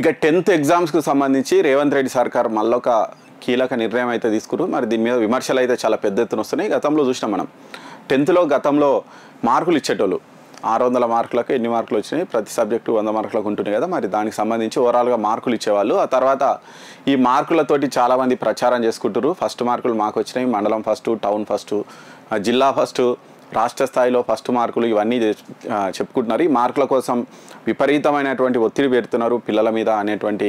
ఇక 10th ఎగ్జామ్స్కు సంబంధించి రేవంత్ రెడ్డి సర్కార్ మళ్ళొక కీలక నిర్ణయం అయితే తీసుకున్నారు. మరి దీని మీద విమర్శలు అయితే చాలా పెద్ద ఎత్తున వస్తున్నాయి. గతంలో చూసినాం మనం 10th గతంలో మార్కులు ఇచ్చేటోళ్ళు 600 మార్కులకు ఎన్ని మార్కులు వచ్చినాయి, ప్రతి సబ్జెక్టు 100 మార్కులకు ఉంటున్నాయి కదా. మరి దానికి సంబంధించి ఓవరాల్గా మార్కులు ఇచ్చేవాళ్ళు. ఆ తర్వాత ఈ మార్కులతోటి చాలామంది ప్రచారం చేసుకుంటారు. ఫస్ట్ మార్కులు మాకు వచ్చినాయి, మండలం ఫస్ట్, టౌన్ ఫస్ట్, జిల్లా ఫస్ట్, రాష్ట్ర స్థాయిలో ఫస్ట్ మార్కులు, ఇవన్నీ చెప్పుకుంటున్నారు. ఈ మార్కుల కోసం విపరీతమైనటువంటి ఒత్తిడి పెడుతున్నారు పిల్లల మీద అనేటువంటి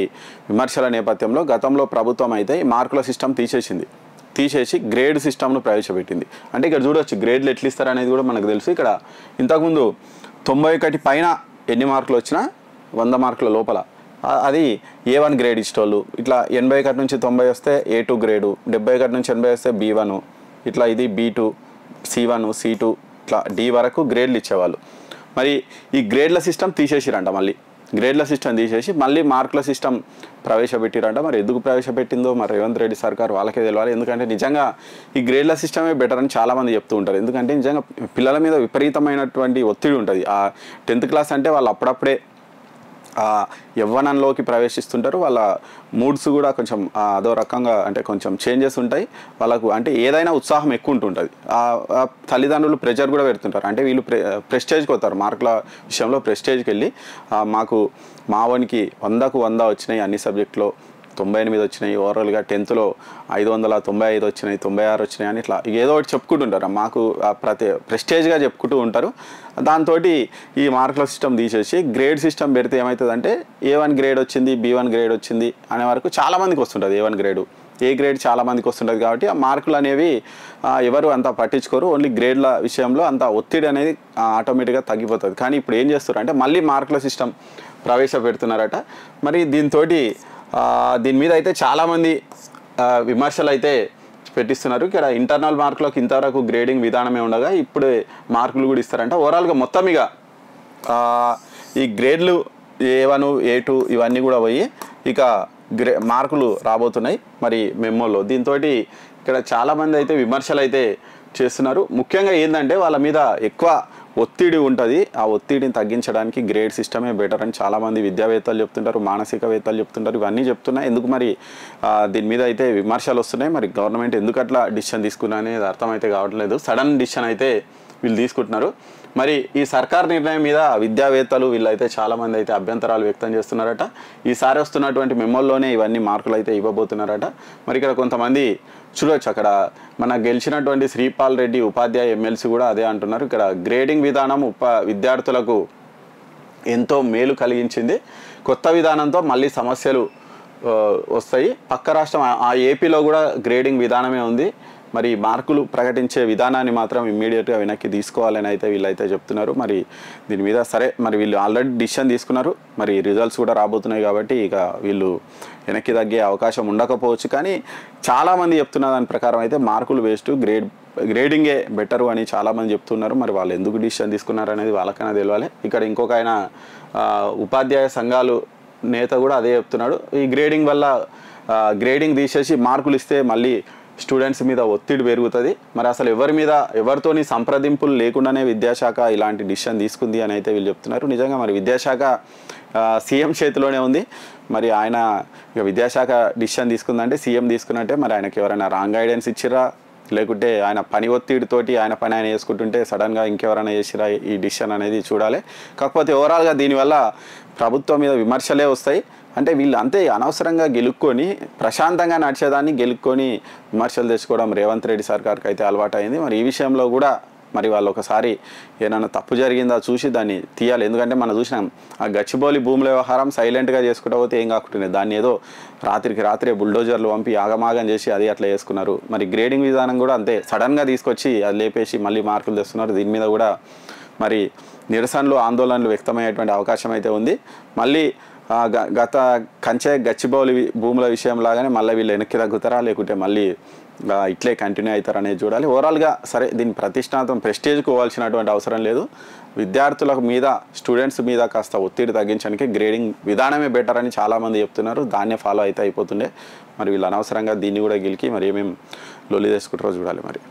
విమర్శల నేపథ్యంలో గతంలో ప్రభుత్వం అయితే ఈ మార్కుల సిస్టమ్ తీసేసి గ్రేడ్ సిస్టమ్ను ప్రవేశపెట్టింది. అంటే ఇక్కడ చూడవచ్చు గ్రేడ్లు ఎట్లా ఇస్తారు అనేది కూడా మనకు తెలుసు. ఇక్కడ ఇంతకుముందు 91 పైన ఎన్ని మార్కులు వచ్చినా 100 మార్కుల లోపల అది A1 గ్రేడ్ ఇచ్చేటోళ్ళు. ఇట్లా 81 నుంచి 90 వస్తే A2 గ్రేడు, 71 నుంచి 80 వస్తే B1, ఇట్లా ఇది B2, C1, C2, ఇట్లా D వరకు గ్రేడ్లు ఇచ్చేవాళ్ళు. మరి ఈ గ్రేడ్ల సిస్టమ్ తీసేసిరంట. మళ్ళీ గ్రేడ్ల సిస్టమ్ తీసేసి మళ్ళీ మార్కుల సిస్టమ్ ప్రవేశపెట్టిరంట. మరి ఎందుకు ప్రవేశపెట్టిందో మరి రేవంత్ రెడ్డి సర్కార్ వాళ్ళకే తెలియాలి. ఎందుకంటే నిజంగా ఈ గ్రేడ్ల సిస్టమే బెటర్ అని చాలామంది చెప్తూ ఉంటారు. ఎందుకంటే నిజంగా పిల్లల మీద విపరీతమైనటువంటి ఒత్తిడి ఉంటుంది. ఆ 10th క్లాస్ అంటే వాళ్ళు అప్పుడప్పుడే యవ్వనంలోకి ప్రవేశిస్తుంటారు. వాళ్ళ మూడ్స్ కూడా కొంచెం అదో రకంగా అంటే కొంచెం చేంజెస్ ఉంటాయి వాళ్ళకు. అంటే ఏదైనా ఉత్సాహం ఎక్కువ ఉంటుంటుంది. తల్లిదండ్రులు ప్రెషర్ కూడా పెడుతుంటారు. అంటే వీళ్ళు ప్రెస్టేజ్కి వస్తారు. మార్కుల విషయంలో ప్రెస్టేజ్కి వెళ్ళి మాకు మావనికి 100కు 100 వచ్చినాయి, అన్ని సబ్జెక్టులో 98 వచ్చినాయి, ఓవరాల్గా 10th 595 వచ్చినాయి, 96 వచ్చినాయి అని ఇట్లా ఏదో ఒకటి చెప్పుకుంటుంటారు. మాకు ప్రతి ప్రెస్టేజ్గా చెప్పుకుంటూ ఉంటారు. దాంతో ఈ మార్కుల సిస్టమ్ తీసేసి గ్రేడ్ సిస్టమ్ పెడితే ఏమవుతుందంటే A1 గ్రేడ్ వచ్చింది, B1 గ్రేడ్ వచ్చింది అనే వరకు చాలామందికి వస్తుంటుంది. A1 గ్రేడు, A గ్రేడ్ చాలామందికి వస్తుంటుంది. కాబట్టి ఆ మార్కులు అనేవి ఎవరు అంత పట్టించుకోరు. ఓన్లీ గ్రేడ్ల విషయంలో అంత ఒత్తిడి అనేది ఆటోమేటిక్గా తగ్గిపోతుంది. కానీ ఇప్పుడు ఏం చేస్తారు అంటే మళ్ళీ మార్కుల సిస్టమ్ ప్రవేశపెడుతున్నారట. మరి దీని మీద అయితే చాలామంది విమర్శలు అయితే పెట్టిస్తున్నారు. ఇక్కడ ఇంటర్నల్ మార్కులకు ఇంతవరకు గ్రేడింగ్ విధానమే ఉండగా ఇప్పుడు మార్కులు కూడా ఇస్తారంట. ఓవరాల్గా మొత్తం ఈ గ్రేడ్లు A1, A2 ఇవన్నీ కూడా పోయి ఇక మార్కులు రాబోతున్నాయి మరి మెమోలో. దీంతో ఇక్కడ చాలామంది అయితే విమర్శలు అయితే చేస్తున్నారు. ముఖ్యంగా ఏంటంటే వాళ్ళ మీద ఎక్కువ ఒత్తిడి ఉంటుంది. ఆ ఒత్తిడిని తగ్గించడానికి గ్రేడ్ సిస్టమే బెటర్ అని చాలామంది విద్యావేత్తలు చెప్తుంటారు, మానసికవేత్తలు చెప్తుంటారు. ఇవన్నీ చెప్తున్నాయి. ఎందుకు మరి దీని మీద అయితే విమర్శలు వస్తున్నాయి. మరి గవర్నమెంట్ ఎందుకు అట్లా డిసిషన్ తీసుకున్నా అనేది అర్థమైతే కావట్లేదు. సడన్ డిసిషన్ అయితే వీళ్ళు తీసుకుంటున్నారు. మరి ఈ సర్కార్ నిర్ణయం మీద విద్యావేత్తలు వీళ్ళైతే చాలామంది అయితే అభ్యంతరాలు వ్యక్తం చేస్తున్నారట. ఈసారి వస్తున్నటువంటి మెమోల్లోనే ఇవన్నీ మార్కులు అయితే ఇవ్వబోతున్నారట. మరి ఇక్కడ కొంతమంది చూడవచ్చు, అక్కడ మన గెలిచినటువంటి శ్రీపాల్ రెడ్డి ఉపాధ్యాయ ఎమ్మెల్సీ కూడా అదే అంటున్నారు. ఇక్కడ గ్రేడింగ్ విధానం విద్యార్థులకు ఎంతో మేలు కలిగించింది. కొత్త విధానంతో మళ్ళీ సమస్యలు వస్తాయి. పక్క రాష్ట్రం ఏపీలో కూడా గ్రేడింగ్ విధానమే ఉంది. మరి మార్కులు ప్రకటించే విధానాన్ని మాత్రం ఇమ్మీడియట్గా వెనక్కి తీసుకోవాలని అయితే వీళ్ళైతే చెప్తున్నారు. మరి దీని మీద సరే మరి వీళ్ళు ఆల్రెడీ డిసిషన్ తీసుకున్నారు. మరి రిజల్ట్స్ కూడా రాబోతున్నాయి కాబట్టి ఇక వీళ్ళు వెనక్కి తగ్గే అవకాశం ఉండకపోవచ్చు. కానీ చాలామంది చెప్తున్న దాని ప్రకారం అయితే మార్కులు వేస్ట్, గ్రేడింగే బెటరు అని చాలామంది చెప్తున్నారు. మరి వాళ్ళు ఎందుకు డిసిషన్ తీసుకున్నారు అనేది వాళ్ళకైనా తెలియాలి. ఇక్కడ ఇంకొక ఆయన ఉపాధ్యాయ సంఘాలు నేత కూడా అదే చెప్తున్నాడు. ఈ గ్రేడింగ్ వల్ల గ్రేడింగ్ తీసేసి మార్కులు ఇస్తే మళ్ళీ స్టూడెంట్స్ మీద ఒత్తిడి పెరుగుతుంది. మరి అసలు ఎవరితోని సంప్రదింపులు లేకుండానే విద్యాశాఖ ఇలాంటి డిసిషన్ తీసుకుంది అని అయితే వీళ్ళు చెప్తున్నారు. నిజంగా మరి విద్యాశాఖ సీఎం చేతిలోనే ఉంది. మరి ఆయన ఇక విద్యాశాఖ డిసిషన్ తీసుకుందంటే సీఎం తీసుకున్నట్టే. మరి ఆయనకి ఎవరైనా రాంగ్ గైడెన్స్ ఇచ్చిరా, లేకుంటే ఆయన పని ఒత్తిడితోటి ఆయన పని ఆయన చేసుకుంటుంటే సడన్గా ఇంకెవరైనా చేసిరా ఈ డిసిషన్ అనేది చూడాలి. కాకపోతే ఓవరాల్గా దీనివల్ల ప్రభుత్వం మీద విమర్శలే వస్తాయి. అంటే వీళ్ళు అంతే అనవసరంగా గెలుక్కొని ప్రశాంతంగా నడిచేదాన్ని గెలుక్కొని విమర్శలు తెచ్చుకోవడం రేవంత్ రెడ్డి సర్కార్కి అయితే అలవాటు అయింది. మరి ఈ విషయంలో కూడా మరి వాళ్ళు ఒకసారి ఏమైనా తప్పు జరిగిందా చూసి దాన్ని తీయాలి. ఎందుకంటే మనం చూసినాం ఆ గచ్చిబౌలి భూముల వ్యవహారం సైలెంట్గా చేసుకుంటూ పోతే ఏం కాకుంటున్నాయి. దాన్ని ఏదో రాత్రే బుల్డోజర్లు పంపి ఆగమాగం చేసి అది అట్లా చేసుకున్నారు. మరి గ్రేడింగ్ విధానం కూడా అంతే సడన్గా తీసుకొచ్చి అది లేపేసి మళ్ళీ మార్కులు తెస్తున్నారు. దీని మీద కూడా మరి నిరసనలు ఆందోళనలు వ్యక్తమయ్యేటువంటి అవకాశం అయితే ఉంది. మళ్ళీ గత గచ్చిబౌలి భూముల విషయం లాగానే మళ్ళీ వీళ్ళు వెనక్కి తగ్గుతారా, లేకుంటే మళ్ళీ ఇట్లే కంటిన్యూ అవుతారు అనేది చూడాలి. ఓవరాల్గా సరే దీన్ని ప్రతిష్టాత్మక ప్రెస్టేజ్కి పోవాల్సినటువంటి అవసరం లేదు. విద్యార్థుల మీద స్టూడెంట్స్ మీద కాస్త ఒత్తిడి తగ్గించడానికి గ్రేడింగ్ విధానమే బెటర్ అని చాలామంది చెప్తున్నారు. దాన్నే ఫాలో అయితే అయిపోతుండే. మరి వీళ్ళు అనవసరంగా దీన్ని కూడా గెలికి మరి ఏమేమి లొల్లి చేసుకుంటారో చూడాలి మరి.